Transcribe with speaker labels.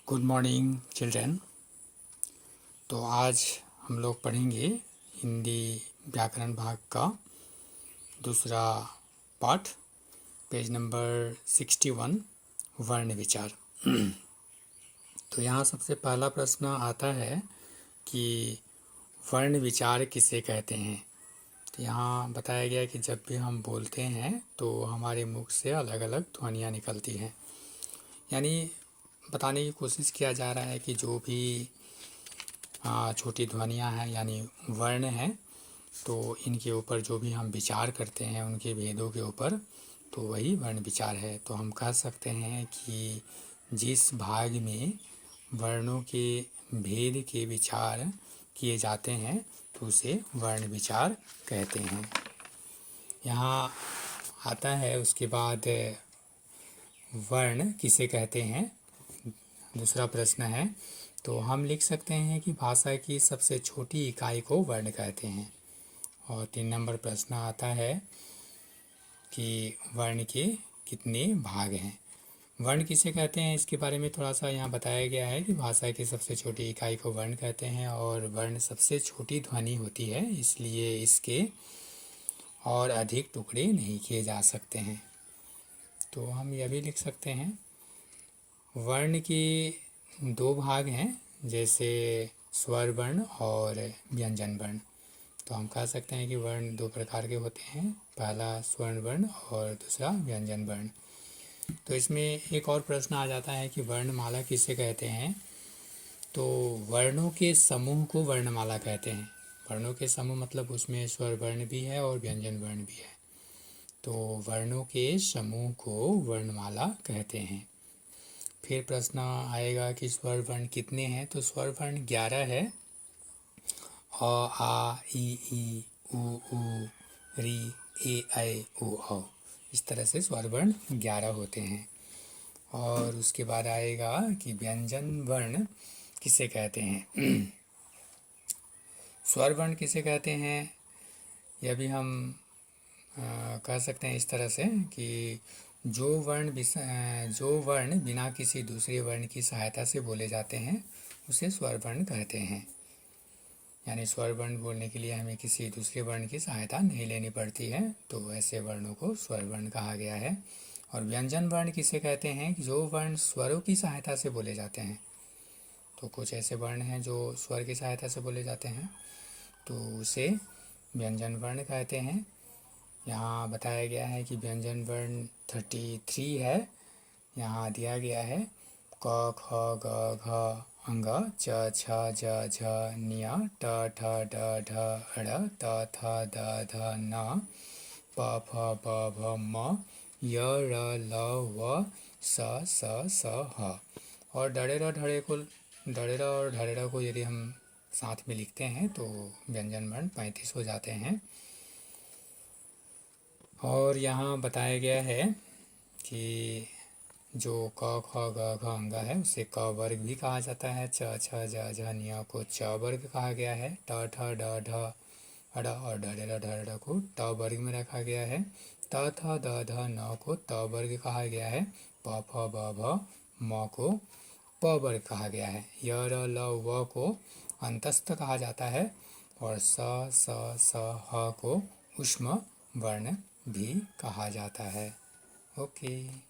Speaker 1: Good morning children. तो आज हम लोग पढ़ेंगे हिंदी व्याकरण भाग का दूसरा पाठ, पेज नंबर 61, वर्ण विचार। तो यहाँ सबसे पहला प्रश्न आता है कि वर्ण विचार किसे कहते हैं। तो यहाँ बताया गया है कि जब भी हम बोलते हैं तो हमारे मुख से अलग अलग ध्वनियाँ निकलती हैं, यानी बताने की कोशिश किया जा रहा है कि जो भी छोटी ध्वनियाँ हैं यानी वर्ण हैं, तो इनके ऊपर जो भी हम विचार करते हैं उनके भेदों के ऊपर, तो वही वर्ण विचार है। तो हम कह सकते हैं कि जिस भाग में वर्णों के भेद के विचार किए जाते हैं तो उसे वर्ण विचार कहते हैं। यहाँ आता है उसके बाद वर्ण किसे कहते हैं, दूसरा प्रश्न है। तो हम लिख सकते हैं कि भाषा की सबसे छोटी इकाई को वर्ण कहते हैं। और 3 नंबर प्रश्न आता है कि वर्ण के कितने भाग हैं। वर्ण किसे कहते हैं इसके बारे में थोड़ा सा यहाँ बताया गया है कि भाषा की सबसे छोटी इकाई को वर्ण कहते हैं और वर्ण सबसे छोटी ध्वनि होती है, इसलिए इसके और अधिक टुकड़े नहीं किए जा सकते हैं। तो हम यह भी लिख सकते हैं वर्ण के 2 भाग हैं, जैसे स्वर वर्ण और व्यंजन वर्ण। तो हम कह सकते हैं कि वर्ण 2 प्रकार के होते हैं, पहला स्वर्ण वर्ण और दूसरा व्यंजन वर्ण। तो इसमें एक और प्रश्न आ जाता है कि वर्णमाला किसे कहते हैं। तो वर्णों के समूह को वर्णमाला कहते हैं। वर्णों के समूह मतलब उसमें स्वर वर्ण भी है और व्यंजन वर्ण भी है। तो वर्णों के समूह को वर्णमाला कहते हैं। फिर प्रश्न आएगा कि स्वर वर्ण कितने हैं। तो स्वर वर्ण 11 है। अ, आ, ई, उ, री, ए, ऐ, ओ, औ। इस तरह से स्वर वर्ण 11 होते हैं। और उसके बाद आएगा कि व्यंजन वर्ण किसे कहते हैं। स्वर वर्ण किसे कहते हैं, यह भी हम कह सकते हैं इस तरह से कि जो वर्ण बिना किसी दूसरे वर्ण की सहायता से बोले जाते हैं उसे स्वर वर्ण कहते हैं। यानी स्वर वर्ण बोलने के लिए हमें किसी दूसरे वर्ण की सहायता नहीं लेनी पड़ती है, तो ऐसे वर्णों को स्वर वर्ण कहा गया है। और व्यंजन वर्ण किसे कहते हैं, जो वर्ण स्वरों की सहायता से बोले जाते हैं। तो कुछ ऐसे वर्ण हैं जो स्वर की सहायता से बोले जाते हैं, तो उसे व्यंजन वर्ण कहते हैं। यहाँ बताया गया है कि व्यंजन वर्ण 33 है। यहाँ दिया गया है क, ख, ग, घ, अंग, च, छ, ज, झ, ञ, ट, ठ, ड, ढ, ढ़, त, थ, द, ध, न, प, फ, ब, भ, म, य, र, ल, व, स, ह। और डड़ेरा और ढरेरा को यदि हम साथ में लिखते हैं तो व्यंजन वर्ण 35 हो जाते हैं। और यहाँ बताया गया है कि जो क, ख, ग, घ, अंग है उसे क वर्ग भी कहा जाता है। च, छ, ज, झ, ञ को च वर्ग कहा गया है। ट, ठ, ड, ढ, ढ़ और ढरेरा को ट वर्ग में रखा गया है। त, थ, द, ध, न को त वर्ग कहा गया है। प, फ, ब, भ, म को प वर्ग कहा गया है। य, र, ल, व को अंतस्थ कहा जाता है। और स, ह को ऊष्म वर्ण भी कहा जाता है। ओके।